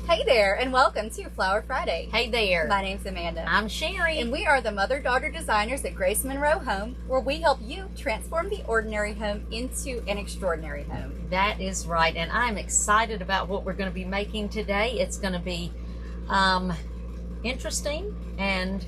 Hey there, and welcome to Flower Friday. Hey there. My name's Amanda. I'm Sherry. And we are the mother-daughter designers at Grace Monroe Home, where we help you transform the ordinary home into an extraordinary home. That is right, and I'm excited about what we're going to be making today. It's going to be interesting and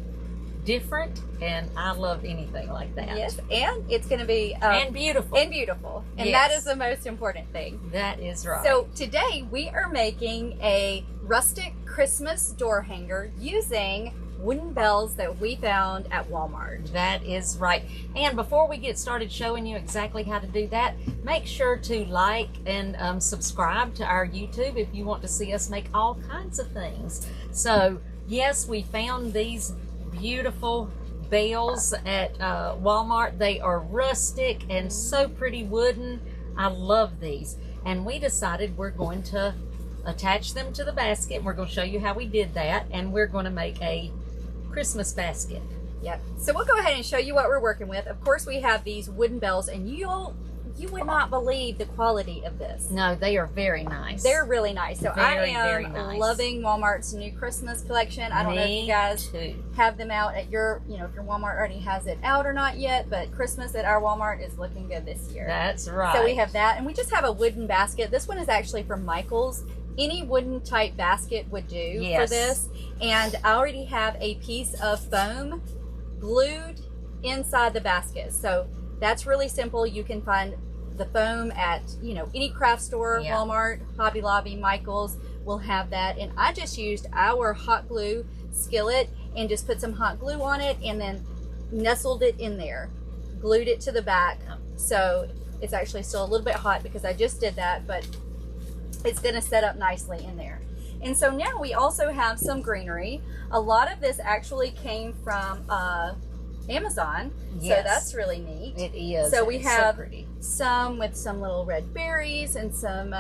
different, and I love anything like that. Yes, and it's going to be... and beautiful. And beautiful. And Yes. that is the most important thing. That is right. So today we are making a rustic Christmas door hanger using wooden bells that we found at Walmart. That is right. And before we get started showing you exactly how to do that, make sure to like and subscribe to our YouTube if you want to see us make all kinds of things. So yes, we found these beautiful bells at Walmart. They are rustic and so pretty wooden. I love these. And we decided we're going to attach them to the basket. We're going to show you how we did that, and we're going to make a Christmas basket. Yep. So we'll go ahead and show you what we're working with. Of course, we have these wooden bells, and you would not believe the quality of this. No, they are very nice. They're really nice. So Very, I am nice. loving Walmart's new Christmas collection. I don't know if you guys too. have them out at your, if your Walmart already has it out or not yet, but Christmas at our Walmart is looking good this year. That's right. So we have that, and we just have a wooden basket. This one is actually from Michael's. Any wooden type basket would do for this. And I already have a piece of foam glued inside the basket. So that's really simple. You can find the foam at, any craft store, Walmart, Hobby Lobby, Michael's will have that. And I just used our hot glue skillet and just put some hot glue on it and then nestled it in there, glued it to the back. So it's actually still a little bit hot because I just did that, but it's going to set up nicely in there. And so now we also have some greenery. A lot of this actually came from Amazon. Yes. So that's really neat. It is. So we It's have so pretty. some with some little red berries and some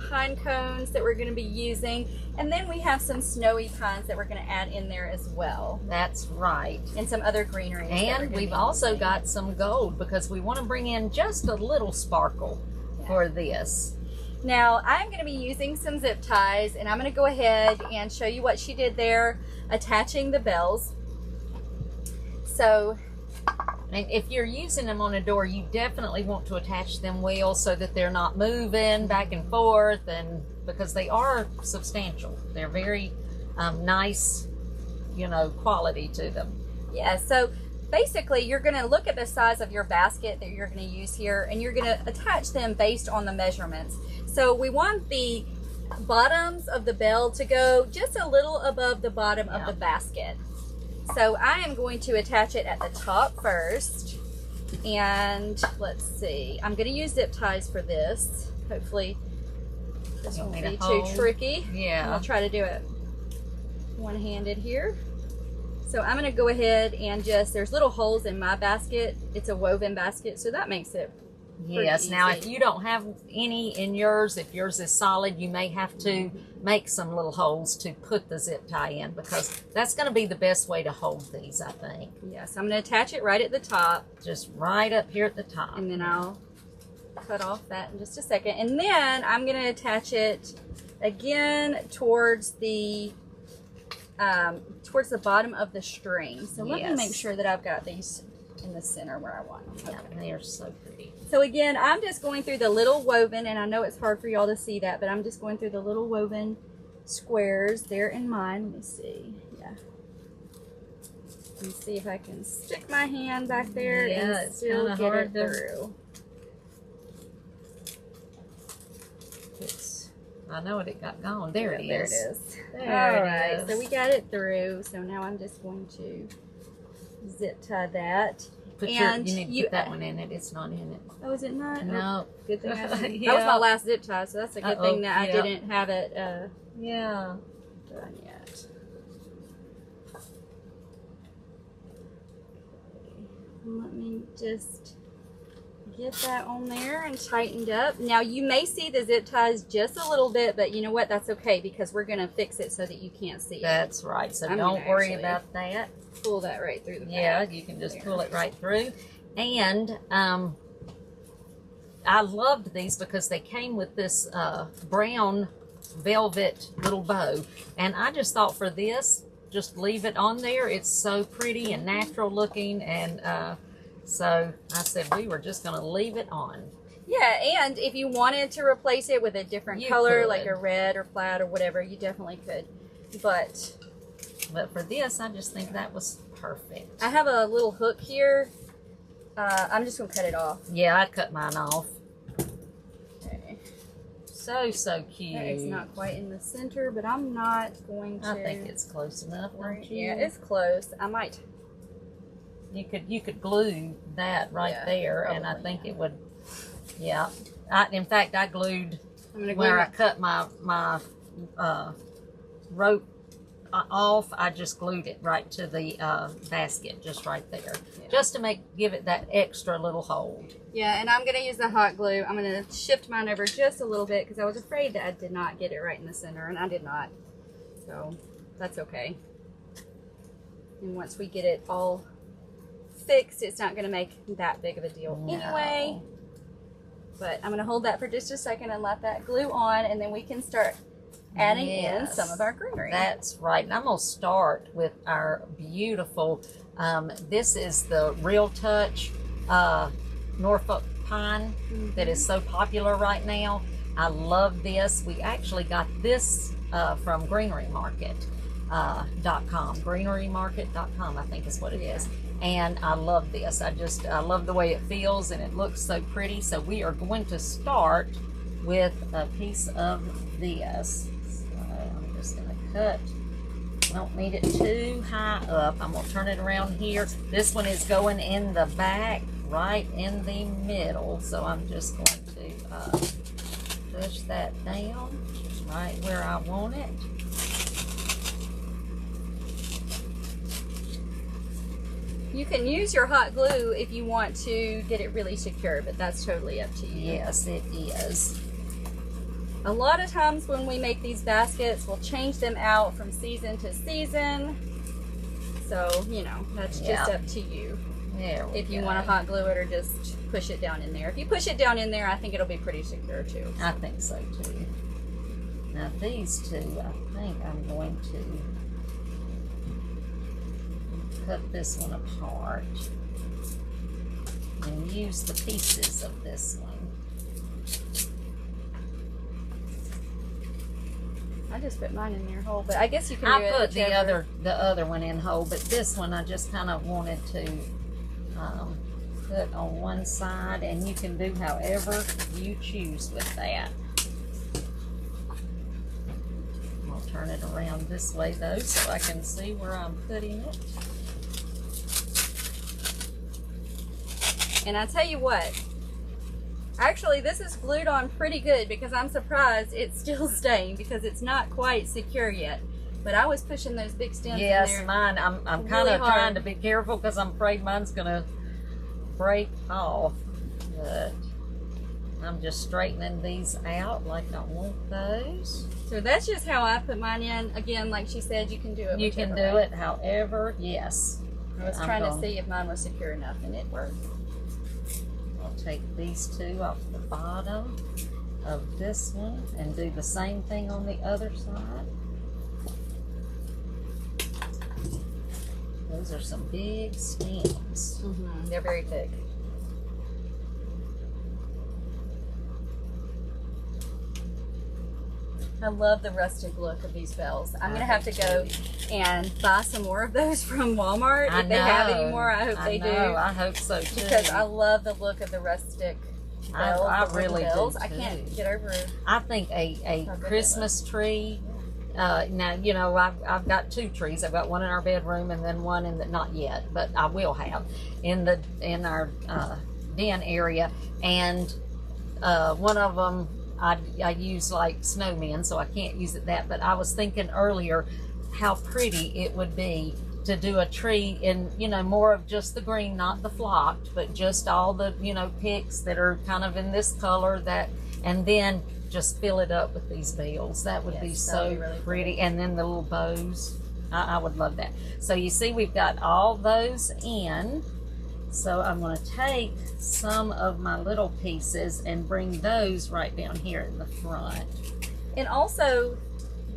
pine cones that we're going to be using. And then we have some snowy pines that we're going to add in there as well. That's right. And some other greenery. And we've also got some gold because we want to bring in just a little sparkle for this. Now, I'm going to be using some zip ties, and I'm going to go ahead and show you what she did there, attaching the bells. So, and if you're using them on a door, you definitely want to attach them well so that they're not moving back and forth, and because they are substantial. They're very nice, quality to them. Yeah, so basically you're going to look at the size of your basket that you're going to use here, and you're going to attach them based on the measurements. So we want the bottoms of the bell to go just a little above the bottom of the basket. So I am going to attach it at the top first, and let's see, I'm going to use zip ties for this. Hopefully this won't be too tricky. Yeah. I'll try to do it one-handed here. So I'm going to go ahead and there's little holes in my basket. It's a woven basket, so that makes it Yes. easy. Now, if you don't have any in yours, if yours is solid, you may have to make some little holes to put the zip tie in, because that's going to be the best way to hold these, I think. Yes, I'm going to attach it right at the top. Just right up here at the top. And then I'll cut off that in just a second. And then I'm going to attach it again towards the bottom of the string. So let me make sure that I've got these in the center where I want them. Okay. Yeah, they are so pretty. So again, I'm just going through the little woven, and I know it's hard for y'all to see that, but I'm just going through the little woven squares there in mine. Let me see. Yeah. Let me see if I can stick my hand back there and still get it through. I know it got gone. There it is. There it is. There All right, it is. so we got it through. So now I'm just going to zip tie that. You need to put that one in it. It's not in it. Oh, is it not? No. Oh, good thing I didn't. Yeah. That was my last zip tie, so that's a good thing that I didn't have it done yet. Let me just get that on there and tightened up. Now you may see the zip ties just a little bit, but you know what? That's okay, because we're going to fix it so that you can't see it. That's right. So don't worry about that. Pull that right through the back. Yeah, you can just pull it right through. And I loved these because they came with this brown velvet little bow. And I just thought for this, just leave it on there. It's so pretty and natural looking. And so I said we were just going to leave it on. Yeah, and if you wanted to replace it with a different color, like a red or plaid or whatever, you definitely could. But for this, I just think that was perfect. I have a little hook here. I'm just going to cut it off. Yeah, I cut mine off. Okay. So cute. It's not quite in the center, but I'm not going to. I think it's close enough, don't you? Yeah, it's close. I might. You could glue that right there, and I think it would. Yeah. In fact, I glued where I cut my rope off. I just glued it right to the basket, just right there, just to give it that extra little hold. Yeah, and I'm gonna use the hot glue. I'm gonna shift mine over just a little bit because I was afraid that I did not get it right in the center, and I did not. So that's okay. And once we get it all fixed, it's not gonna make that big of a deal anyway. But I'm gonna hold that for just a second and let that glue on, and then we can start adding in some of our greenery. That's right. And I'm going to start with our beautiful, this is the Real Touch Norfolk Pine that is so popular right now. I love this. We actually got this from greenerymarket.com. greenerymarket.com, I think is what it is. And I love this. I love the way it feels, and it looks so pretty. So we are going to start with a piece of this. I'm just going to cut. I don't need it too high up. I'm going to turn it around here. This one is going in the back, right in the middle. So I'm just going to push that down right where I want it. You can use your hot glue if you want to get it really secure, but that's totally up to you. Yes, it is. A lot of times when we make these baskets, we'll change them out from season to season. So, you know, that's just up to you. If you want to hot glue it or just push it down in there. If you push it down in there, I think it'll be pretty secure too. I think so too. Now these two, I think I'm going to cut this one apart and use the pieces of this one. I just put mine in there whole, but I guess you can do it. I put the other one in whole, but this one I just kind of wanted to put on one side, and you can do however you choose with that. I'll turn it around this way though, so I can see where I'm putting it. And I tell you what, actually this is glued on pretty good because I'm surprised it's still staying because it's not quite secure yet. But I was pushing those big stems in there. Yes, mine, I'm kind of trying to be careful because I'm afraid mine's going to break off. But I'm just straightening these out like I want those. So that's just how I put mine in. Again, like she said, you can do it. You can do it however, yes. I was trying to see if mine was secure enough, and it worked. I'll take these two off the bottom of this one and do the same thing on the other side. Those are some big stems. They're very thick. I love the rustic look of these bells. I'm going to have to go and buy some more of those from Walmart. If they have any more, I hope they do. I hope so too. Because I love the look of the rustic bells. I really do too. I can't get over it. I think a Christmas tree. Now, you know, I've got two trees. I've got one in our bedroom and then one in the, not yet, but I will have in our den area. And one of them I use like snowmen, so I can't use it that. But I was thinking earlier how pretty it would be to do a tree in, you know, more of just the green, not the flocked, but just all the, you know, picks that are kind of in this color, that, and then just fill it up with these bells. That would be so really pretty. And then the little bows. I would love that. So you see we've got all those in. So I'm going to take some of my little pieces and bring those right down here in the front. And also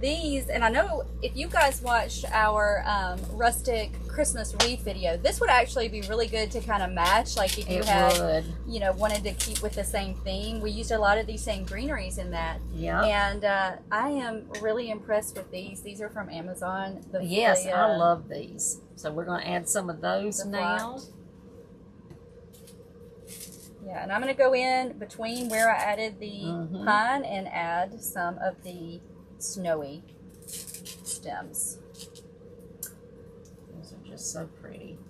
these, and I know if you guys watched our rustic Christmas wreath video, this would actually be really good to kind of match, like if you had, you know, wanted to keep with the same theme. We used a lot of these same greeneries in that. Yeah. And I am really impressed with these. These are from Amazon. Yes, I love these. So we're going to add some of those now. Yeah, and I'm going to go in between where I added the pine and add some of the snowy stems. Those are just so pretty.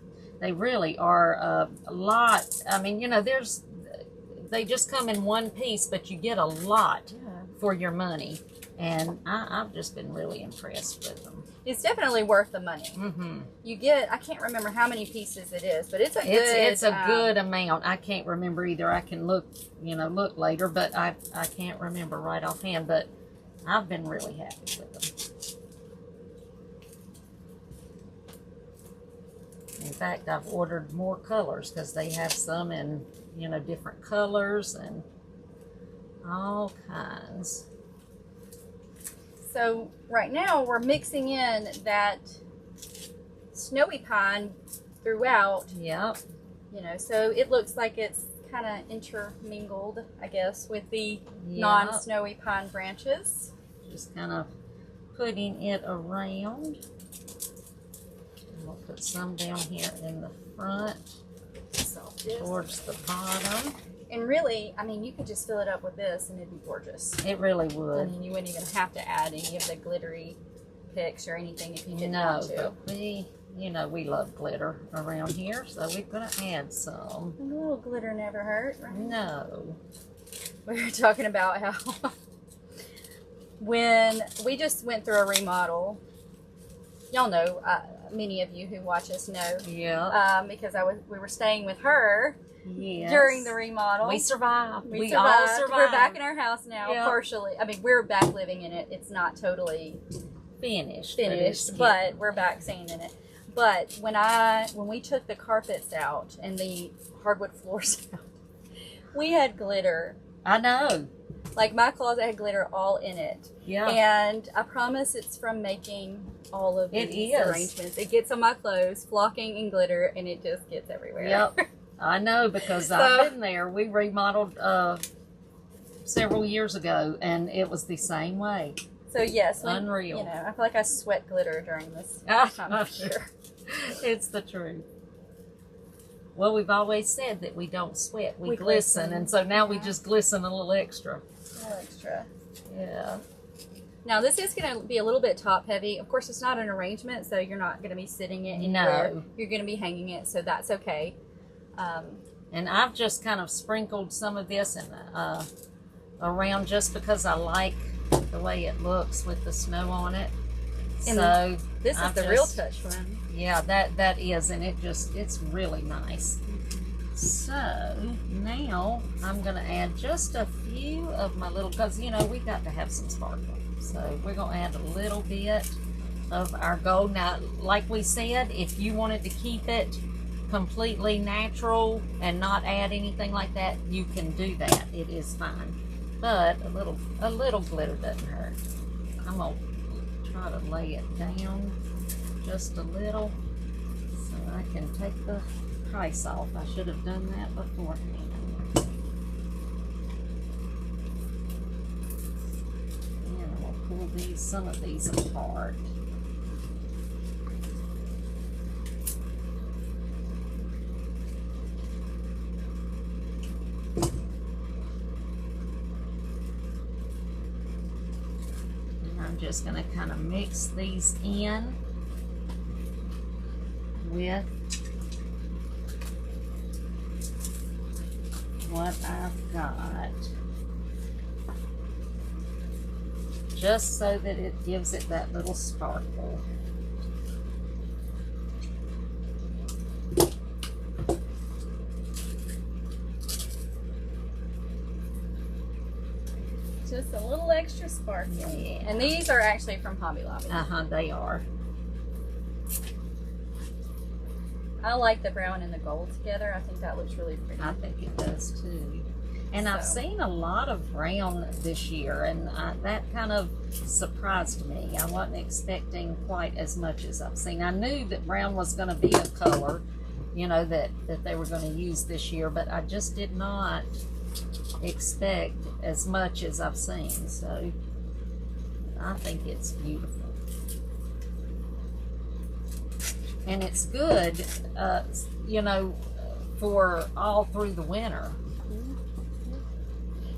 They really are a lot. I mean, you know, they just come in one piece, but you get a lot for your money. And I've just been really impressed with them. It's definitely worth the money. You get, I can't remember how many pieces it is, but it's a good... It's a good amount. I can't remember either. I can look, you know, look later, but I can't remember right offhand, but I've been really happy with them. In fact, I've ordered more colors because they have some in, you know, different colors and all kinds. So right now we're mixing in that snowy pine throughout. Yep. You know, so it looks like it's kind of intermingled, I guess, with the non-snowy pine branches. Just kind of putting it around. And we'll put some down here in the front, towards the bottom. And really, I mean, you could just fill it up with this and it'd be gorgeous. It really would. I mean, you wouldn't even have to add any of the glittery picks or anything if you didn't want to. No, but you know, we love glitter around here, so we're going to add some. A little glitter never hurt, right? No. We were talking about how when we just went through a remodel, y'all know, many of you who watch us know. Yeah. Because we were staying with her. Yes. During the remodel. We survived. We all survived. We're back in our house now, partially. I mean, we're back living in it. It's not totally finished, but we're back staying in it. But when we took the carpets out and the hardwood floors out, we had glitter. I know. Like my closet had glitter all in it. Yeah. And I promise it's from making all of these arrangements. It gets on my clothes, flocking in glitter, and it just gets everywhere. Yep. I know, because I've been there. We remodeled several years ago, and it was the same way. So yes, unreal. You know, I feel like I sweat glitter during this time of year. It's the truth. Well, we've always said that we don't sweat, we glisten, and so now we just glisten a little extra. A little extra. Yeah. Now this is going to be a little bit top heavy. Of course, it's not an arrangement, so you're not going to be sitting it anywhere. No. You're going to be hanging it, so that's okay. And I've just kind of sprinkled some of this around just because I like the way it looks with the snow on it. And so this is the real touch one. Yeah, that is, and it's really nice. So now I'm going to add just a few of my little, because you know we got to have some sparkle. So we're going to add a little bit of our gold. Now, like we said, if you wanted to keep it completely natural and not add anything like that, you can do that. It is fine, but a little glitter doesn't hurt. I'm gonna try to lay it down just a little so I can take the price off. I should have done that beforehand. And I'm gonna pull some of these apart. I'm just going to kind of mix these in with what I've got, just so that it gives it that little sparkle. Just a little extra sparkle. Yeah. And these are actually from Hobby Lobby. They are. I like the brown and the gold together. I think that looks really pretty. I think it does too. And so. I've seen a lot of brown this year, and that kind of surprised me. I wasn't expecting quite as much as I've seen. I knew that brown was going to be a color, you know, that they were going to use this year, but I just did not expect as much as I've seen. So I think it's beautiful. And it's good, you know, for all through the winter.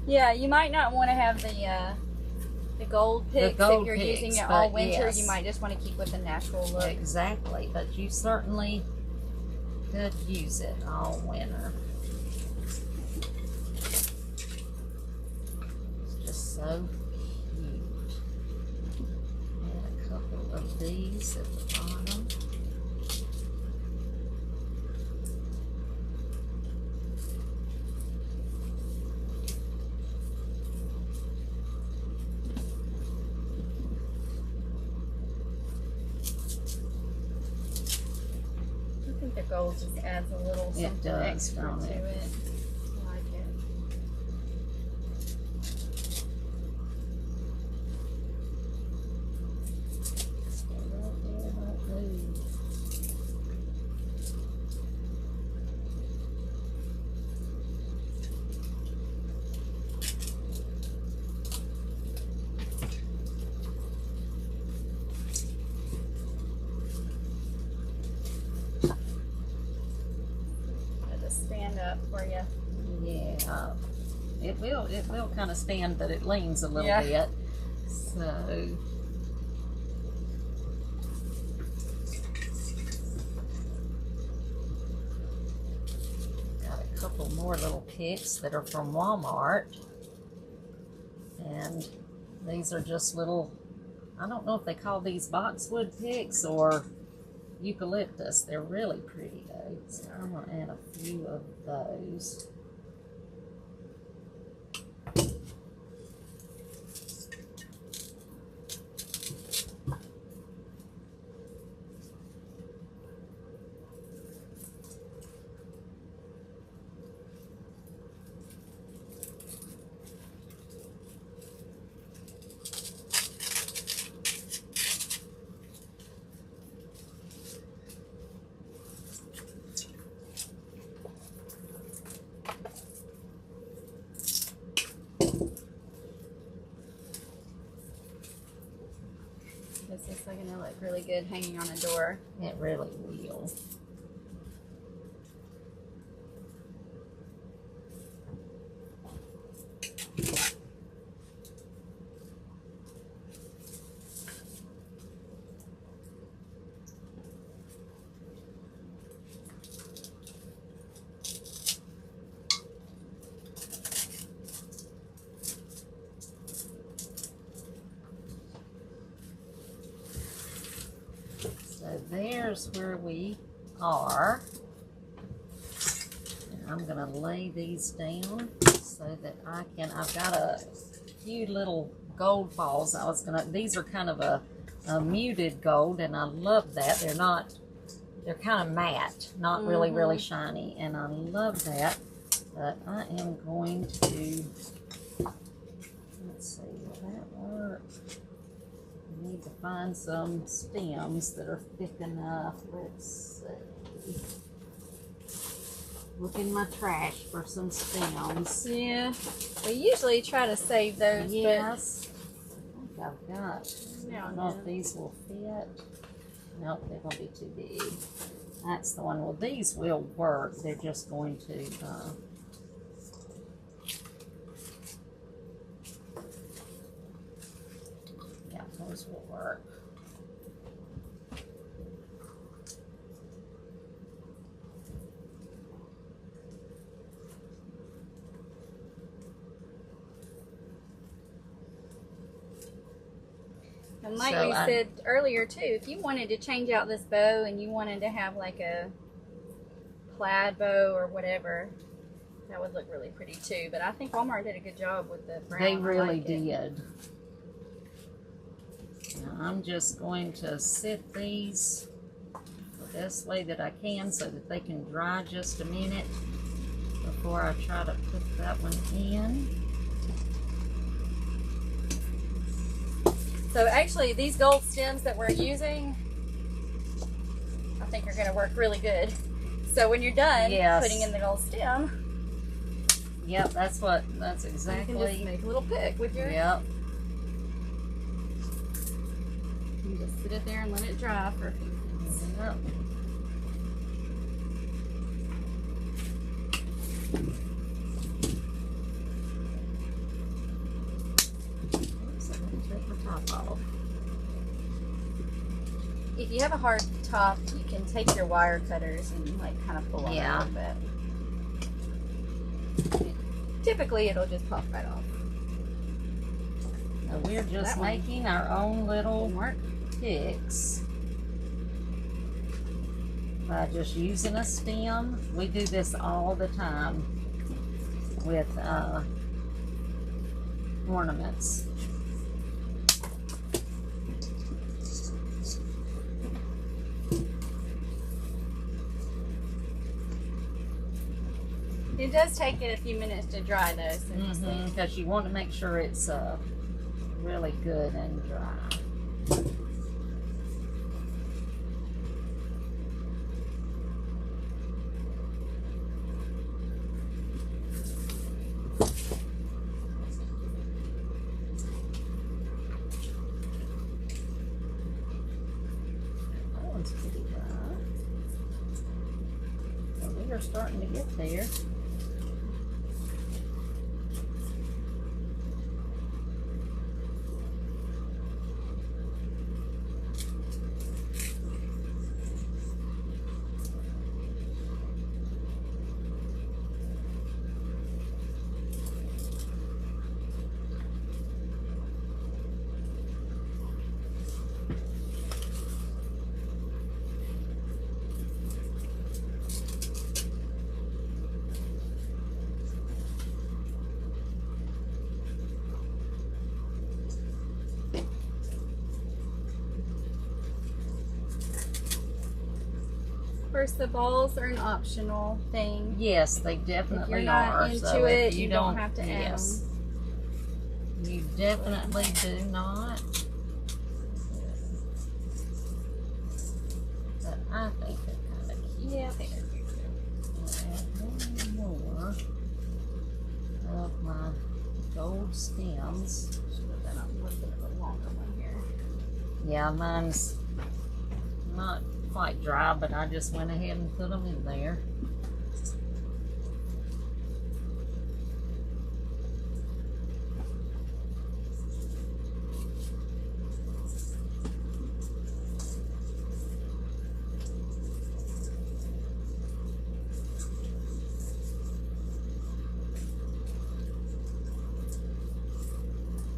Yeah, you might not want to have the gold picks if you're using it all winter. Yes. You might just want to keep with the natural look. Exactly, but you certainly could use it all winter. It's just so cute. And a couple of these at the bottom. The gold just adds a little something extra to it. I like it. Stand up for you. Yeah, it will kind of stand, but it leans a little bit. So got a couple more little picks that are from Walmart, and these are just little, I don't know if they call these boxwood picks or eucalyptus. They're really pretty though. So I'm going to add a few of those. This is going to look really good hanging on a door. It really will. So there's where we are. And I'm going to lay these down so that I've got a few little gold balls. These are kind of a muted gold, and I love that. They're kind of matte, not really shiny, and I love that. But I am going to, let's see, will that work? I need to find some stems that are thick enough. Let's see. Look in my trash for some stems. Yeah, we usually try to save those. Yes. I think I've got. I don't know if these will fit. Nope, they're going to be too big. That's the one. Well, these will work. They're just going to. Yeah, those will work. And like we said earlier too, if you wanted to change out this bow and you wanted to have like a plaid bow or whatever, that would look really pretty too. But I think Walmart did a good job with the brown. They really did. Now I'm just going to sit these the best way that I can so that they can dry just a minute before I try to put that one in. So actually, these gold stems that we're using, I think are going to work really good. So when you're done putting in the gold stem, yep, that's exactly. You can just make a little pick with your. Yep. You just sit it there and let it dry for a few minutes. Yep. Oops, I'm going to take my top off. If you have a hard top, you can take your wire cutters and like kind of pull on it a little bit. Typically, it'll just pop right off. Now we're just making our own little picks by just using a stem. We do this all the time with ornaments. It does take it a few minutes to dry though, so because you want to make sure it's really good and dry. That one's pretty dry. So we are starting to get there. Of course, the balls are an optional thing. Yes, they definitely if you're not are. into So it, you don't have to add yes. them. You definitely do not. But I think they're kind of cute. Yeah, I think they're cute too. Add one more of my gold stems. Should have done a little bit of a longer one here. Yeah, mine's not quite dry, but I just went ahead and put them in there.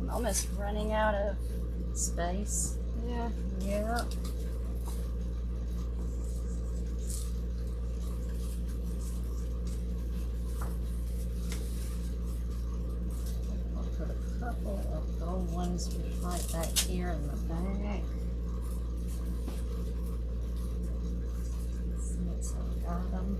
I'm almost running out of Space. yeah. Yeah. Of gold ones right back here in the back. Since I got them.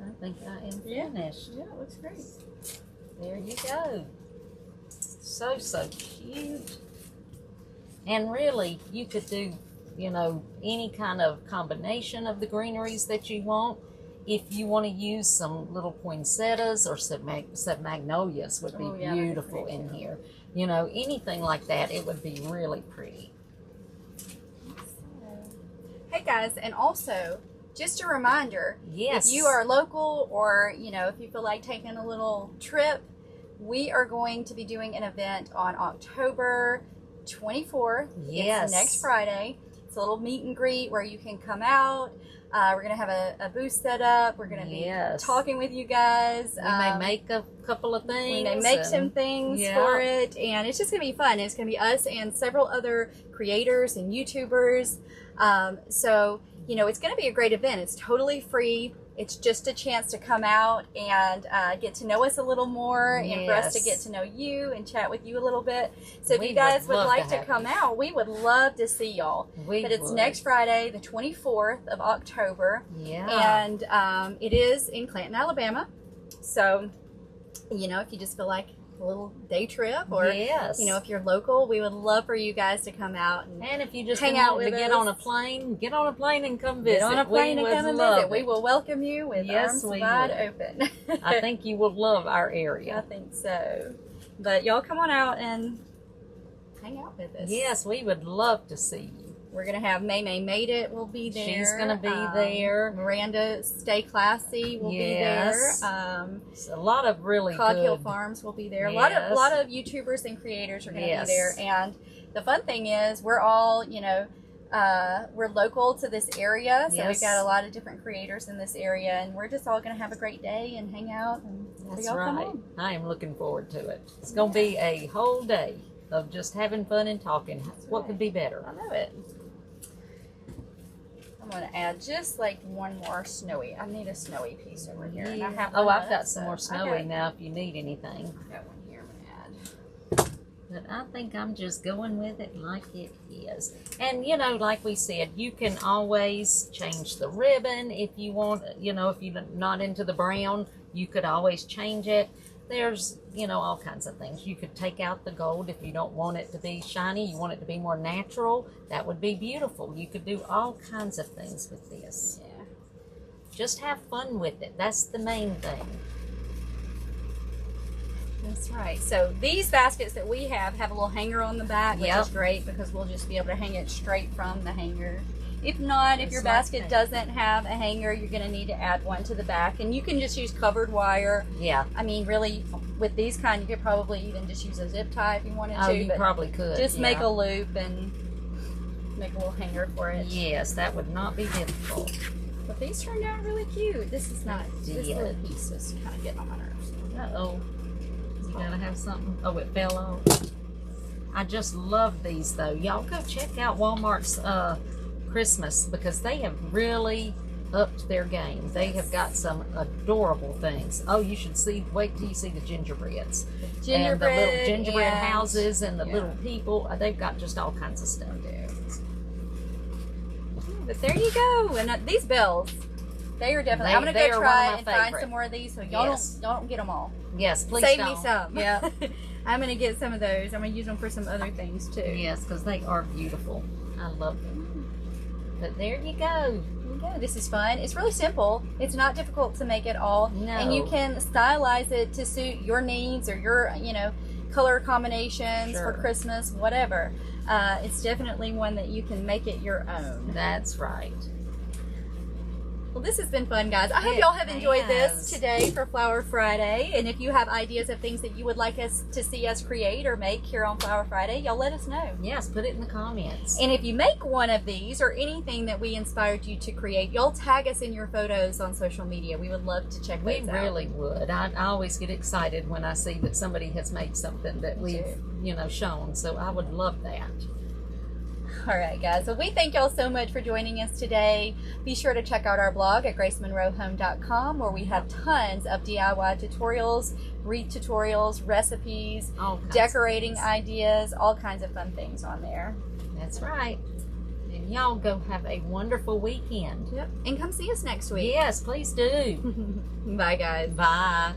I think I am finished. Yeah, it looks great. There you go. So cute. And really, you could do, you know, any kind of combination of the greeneries that you want. If you want to use some little poinsettias or some magnolias would be beautiful in here. You know, anything like that, it would be really pretty. Hey guys, and also, just a reminder, yes, if you are local or, you know, if you feel like taking a little trip, we are going to be doing an event on October 24th. Yes. It's next Friday. It's a little meet and greet where you can come out. We're going to have a booth set up. We're going to be talking with you guys. We may make a couple of things. We may make some things for it. And it's just going to be fun. It's going to be us and several other creators and YouTubers. So, you know, it's going to be a great event. It's totally free. It's just a chance to come out and get to know us a little more and for us to get to know you and chat with you a little bit. So if you guys would like to come out, we would love to see y'all. But it's next Friday, the 24th of October. And it is in Clanton, Alabama. So, you know, if you just feel like a little day trip or, you know, if you're local, we would love for you guys to come out. And if you just hang out with us, get on a plane and come visit. Get on a plane and come and visit. We will welcome you with arms wide open. I think you will love our area. I think so. But y'all come on out and hang out with us. Yes, we would love to see you. We're going to have May Made It will be there. She's going to be there. Miranda Stay Classy will be there. A lot of really Cog good. Hill Farms will be there. A lot of YouTubers and creators are going to be there. And the fun thing is we're all, you know, we're local to this area. So we've got a lot of different creators in this area. And we're just all going to have a great day and hang out. And That's right. I am looking forward to it. It's going to be a whole day of just having fun and talking. What could be better? I know it. I'm going to add just like one more snowy. I need a snowy piece over here. And I have I've got some more snowy now if you need anything. I've got one here I'm going to add. But I think I'm just going with it like it is. And, you know, like we said, you can always change the ribbon if you want. You know, if you're not into the brown, you could always change it. There's, you know, all kinds of things. You could take out the gold if you don't want it to be shiny. You want it to be more natural. That would be beautiful. You could do all kinds of things with this. Yeah. Just have fun with it. That's the main thing. That's right. So these baskets that we have a little hanger on the back, which is great because we'll just be able to hang it straight from the hanger. If not, if your basket doesn't have a hanger, you're going to need to add one to the back. And you can just use covered wire. Yeah. I mean, really, with these kind, you could probably even just use a zip tie if you wanted to. Oh, you probably could. Just make a loop and make a little hanger for it. Yes, that would not be difficult. But these turned out really cute. This is not, this little piece is kind of getting on my nerves. Uh-oh. You gotta have something. Oh, it fell off. I just love these, though. Y'all go check out Walmart's Christmas because they have really upped their game. They have got some adorable things. Oh, you should wait till you see the gingerbreads. And the little gingerbread houses and the little people. They've got just all kinds of stuff. But there you go. And these bells, they are definitely, I'm going to go try and find some more of these so y'all don't get them all. Yes, please Save me some. Yeah. I'm going to get some of those. I'm going to use them for some other things too. Yes, because they are beautiful. I love them. But there you go. This is fun. It's really simple. It's not difficult to make it all. No. And you can stylize it to suit your needs or your, you know, color combinations for Christmas, whatever. It's definitely one that you can make it your own. That's right. Well, this has been fun, guys. I hope y'all have enjoyed this today for Flower Friday. And if you have ideas of things that you would like us to see us create or make here on Flower Friday, y'all let us know. Yes, put it in the comments. And if you make one of these or anything that we inspired you to create, y'all tag us in your photos on social media. We would love to check those out. We really would. I always get excited when I see that somebody has made something that we've, you know, shown. So I would love that. All right, guys. Well, we thank y'all so much for joining us today. Be sure to check out our blog at gracemonroehome.com where we have tons of DIY tutorials, wreath tutorials, recipes, decorating ideas, all kinds of fun things on there. That's right. And y'all go have a wonderful weekend. Yep. And come see us next week. Yes, please do. Bye, guys. Bye.